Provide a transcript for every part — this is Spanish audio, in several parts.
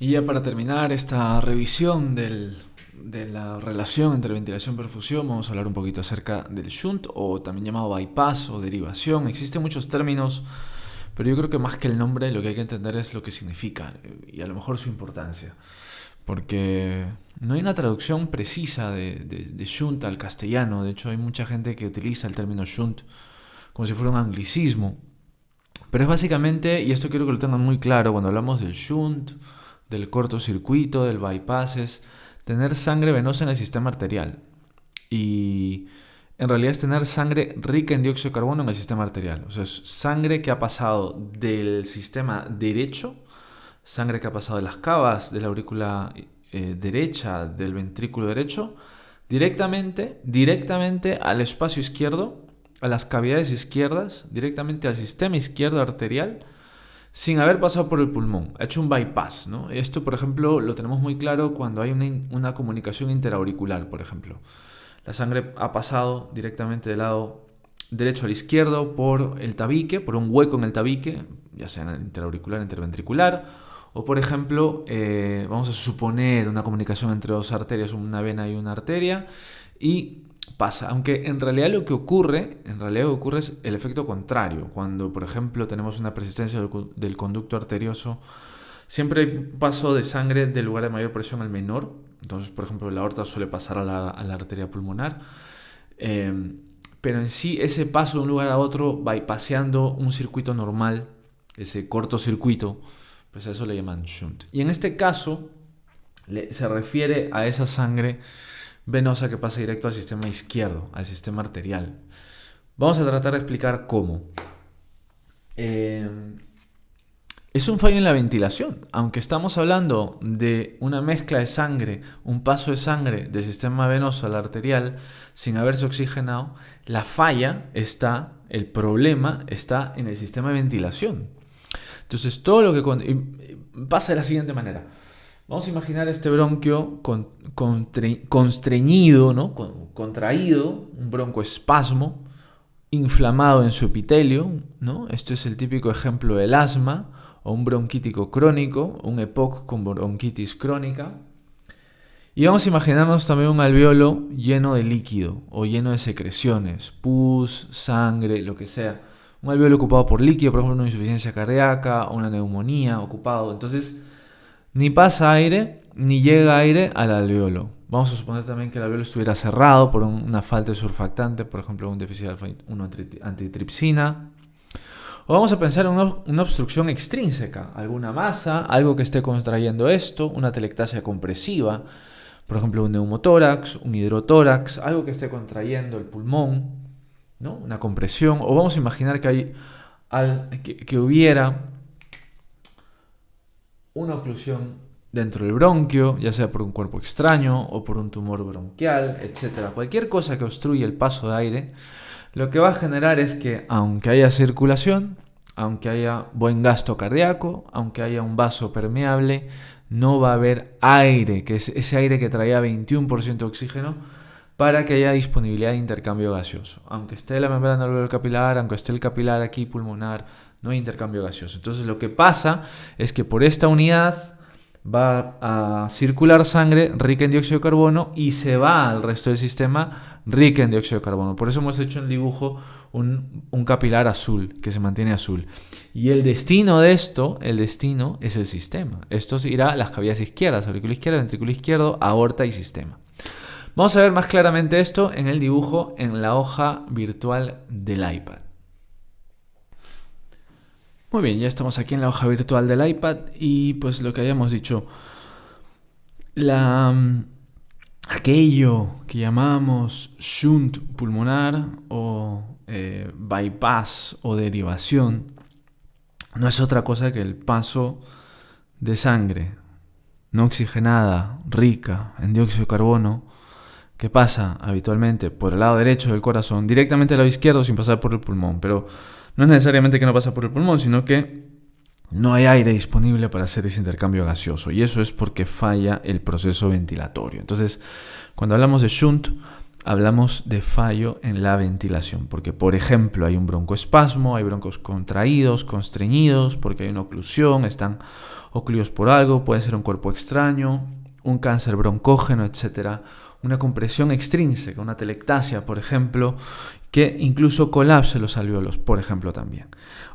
Y ya para terminar esta revisión de la relación entre ventilación y perfusión, vamos a hablar un poquito acerca del shunt, o también llamado bypass o derivación. Existen muchos términos, pero yo creo que más que el nombre lo que hay que entender es lo que significa y a lo mejor su importancia. Porque no hay una traducción precisa de shunt al castellano. De hecho, hay mucha gente que utiliza el término shunt como si fuera un anglicismo. Pero es básicamente, y esto quiero que lo tengan muy claro, cuando hablamos del shunt, del cortocircuito, del bypass, es tener sangre venosa en el sistema arterial. Y en realidad es tener sangre rica en dióxido de carbono en el sistema arterial. O sea, es sangre que ha pasado del sistema derecho, sangre que ha pasado de las cavas de la aurícula derecha, del ventrículo derecho, directamente al espacio izquierdo, a las cavidades izquierdas, directamente al sistema izquierdo arterial, sin haber pasado por el pulmón. Ha hecho un bypass, ¿no? Esto, por ejemplo, lo tenemos muy claro cuando hay una comunicación interauricular, por ejemplo. La sangre ha pasado directamente del lado derecho al izquierdo por el tabique, por un hueco en el tabique, ya sea en el interauricular, interventricular, o por ejemplo, vamos a suponer una comunicación entre dos arterias, una vena y una arteria, y pasa. Aunque en realidad lo que ocurre es el efecto contrario. Cuando, por ejemplo, tenemos una persistencia del conducto arterioso, siempre hay paso de sangre del lugar de mayor presión al menor. Entonces, por ejemplo, la aorta suele pasar a la arteria pulmonar. Pero en sí, ese paso de un lugar a otro, bypaseando un circuito normal, ese cortocircuito, pues a eso le llaman shunt. Y en este caso, se refiere a esa sangre venosa que pasa directo al sistema izquierdo, al sistema arterial. Vamos a tratar de explicar cómo. Es un fallo en la ventilación. Aunque estamos hablando de una mezcla de sangre, un paso de sangre del sistema venoso al arterial sin haberse oxigenado, la falla está, el problema está en el sistema de ventilación. Entonces todo lo que pasa de la siguiente manera. Vamos a imaginar este bronquio constreñido, ¿no? Contraído, un broncoespasmo, inflamado en su epitelio, ¿no? Esto es el típico ejemplo del asma o un bronquítico crónico, un EPOC con bronquitis crónica. Y vamos a imaginarnos también un alveolo lleno de líquido o lleno de secreciones, pus, sangre, lo que sea. Un alveolo ocupado por líquido, por ejemplo, una insuficiencia cardíaca o una neumonía ocupado. Entonces, ni pasa aire, ni llega aire al alveolo. Vamos a suponer también que el alveolo estuviera cerrado por una falta de surfactante, por ejemplo, un déficit de alfa-1 antitripsina. O vamos a pensar en una obstrucción extrínseca, alguna masa, algo que esté contrayendo esto, una telectasia compresiva, por ejemplo, un neumotórax, un hidrotórax, algo que esté contrayendo el pulmón, ¿no? Una compresión. O vamos a imaginar que hubiera una oclusión dentro del bronquio, ya sea por un cuerpo extraño o por un tumor bronquial, etc. Cualquier cosa que obstruya el paso de aire, lo que va a generar es que, aunque haya circulación, aunque haya buen gasto cardíaco, aunque haya un vaso permeable, no va a haber aire, que es ese aire que traía 21% de oxígeno, para que haya disponibilidad de intercambio gaseoso. Aunque esté la membrana alveolar capilar, aunque esté el capilar aquí pulmonar, no hay intercambio gaseoso. Entonces lo que pasa es que por esta unidad va a circular sangre rica en dióxido de carbono y se va al resto del sistema rica en dióxido de carbono. Por eso hemos hecho en el dibujo un capilar azul, que se mantiene azul. Y el destino de esto, es el sistema. Esto irá a las cavidades izquierdas, aurícula izquierda, ventrículo izquierdo, aorta y sistema. Vamos a ver más claramente esto en el dibujo en la hoja virtual del iPad. Muy bien, ya estamos aquí en la hoja virtual del iPad y pues lo que habíamos dicho, aquello que llamamos shunt pulmonar o bypass o derivación no es otra cosa que el paso de sangre no oxigenada, rica en dióxido de carbono, que pasa habitualmente por el lado derecho del corazón, directamente al lado izquierdo sin pasar por el pulmón. Pero no es necesariamente que no pasa por el pulmón, sino que no hay aire disponible para hacer ese intercambio gaseoso. Y eso es porque falla el proceso ventilatorio. Entonces, cuando hablamos de shunt, hablamos de fallo en la ventilación, porque por ejemplo hay un broncoespasmo, hay broncos contraídos, constreñidos, porque hay una oclusión, están ocluidos por algo, puede ser un cuerpo extraño, un cáncer broncógeno, etc. Una compresión extrínseca, una telectasia, por ejemplo, que incluso colapse los alvéolos, por ejemplo, también.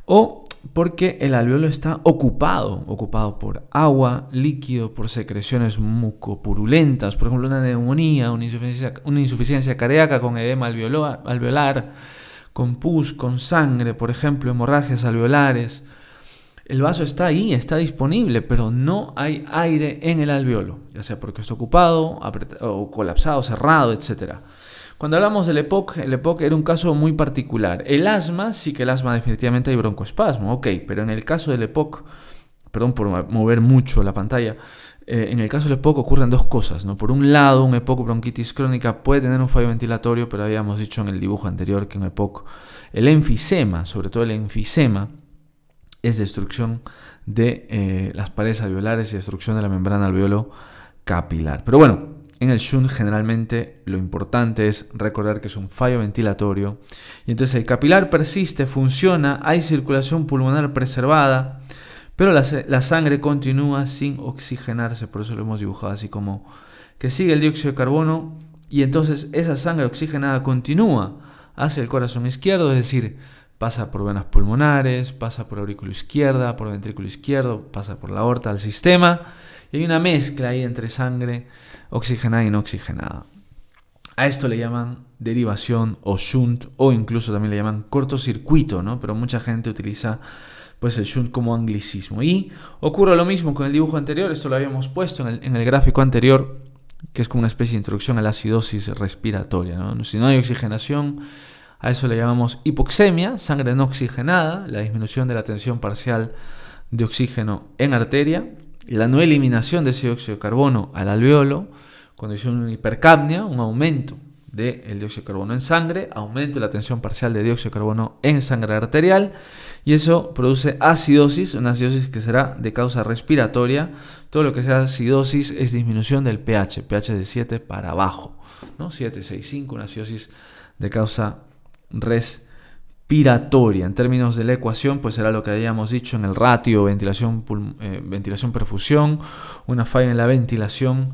O porque el alvéolo está ocupado por agua, líquido, por secreciones mucopurulentas, por ejemplo, una neumonía, una insuficiencia cardíaca con edema alveolar, con pus, con sangre, por ejemplo, hemorragias alveolares. El vaso está ahí, está disponible, pero no hay aire en el alvéolo, ya sea porque está ocupado, o colapsado, cerrado, etc. Cuando hablamos del EPOC, el EPOC era un caso muy particular. El asma, sí que el asma definitivamente hay broncoespasmo, ok, pero en el caso del EPOC, perdón por mover mucho la pantalla, en el caso del EPOC ocurren dos cosas, ¿no? Por un lado, un EPOC bronquitis crónica puede tener un fallo ventilatorio, pero habíamos dicho en el dibujo anterior que en EPOC el enfisema, sobre todo el enfisema, es destrucción de las paredes alveolares y destrucción de la membrana alveolo capilar. Pero bueno, en el shunt generalmente lo importante es recordar que es un fallo ventilatorio y entonces el capilar persiste, funciona, hay circulación pulmonar preservada, pero la sangre continúa sin oxigenarse, por eso lo hemos dibujado así como que sigue el dióxido de carbono y entonces esa sangre oxigenada continúa hacia el corazón izquierdo, es decir, pasa por venas pulmonares, pasa por aurícula izquierda, por ventrículo izquierdo, pasa por la aorta al sistema y hay una mezcla ahí entre sangre oxigenada y no oxigenada. A esto le llaman derivación o shunt o incluso también le llaman cortocircuito, ¿no? Pero mucha gente utiliza pues el shunt como anglicismo. Y ocurre lo mismo con el dibujo anterior, esto lo habíamos puesto en el gráfico anterior, que es como una especie de introducción a la acidosis respiratoria, ¿no? Si no hay oxigenación, a eso le llamamos hipoxemia, sangre no oxigenada, la disminución de la tensión parcial de oxígeno en arteria, la no eliminación de ese dióxido de carbono al alvéolo, condición de hipercapnia, un aumento del dióxido de carbono en sangre, aumento de la tensión parcial de dióxido de carbono en sangre arterial, y eso produce acidosis, una acidosis que será de causa respiratoria. Todo lo que sea acidosis es disminución del pH de 7 para abajo, ¿no? 7, 6, 5, una acidosis de causa respiratoria. En términos de la ecuación, pues será lo que habíamos dicho en el ratio ventilación-perfusión. Una falla en la ventilación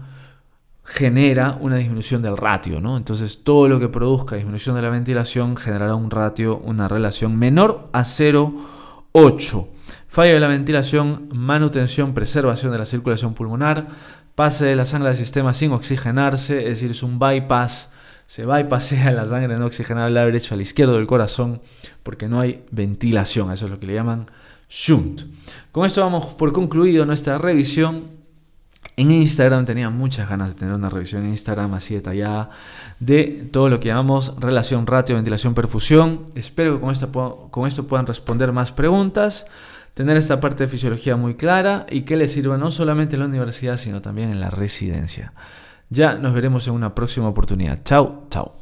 genera una disminución del ratio, ¿no? Entonces todo lo que produzca disminución de la ventilación generará un ratio, una relación menor a 0,8. Falla de la ventilación, manutención, preservación de la circulación pulmonar, pase de la sangre al sistema sin oxigenarse, es decir, es un bypass. Se bypassea la sangre no oxigenada del lado derecho al izquierdo del corazón porque no hay ventilación. Eso es lo que le llaman shunt. Con esto vamos por concluido nuestra revisión. En Instagram tenía muchas ganas de tener una revisión en Instagram así detallada de todo lo que llamamos relación ratio, ventilación, perfusión. Espero que con esto puedan responder más preguntas, tener esta parte de fisiología muy clara y que les sirva no solamente en la universidad sino también en la residencia. Ya nos veremos en una próxima oportunidad. Chao, chao.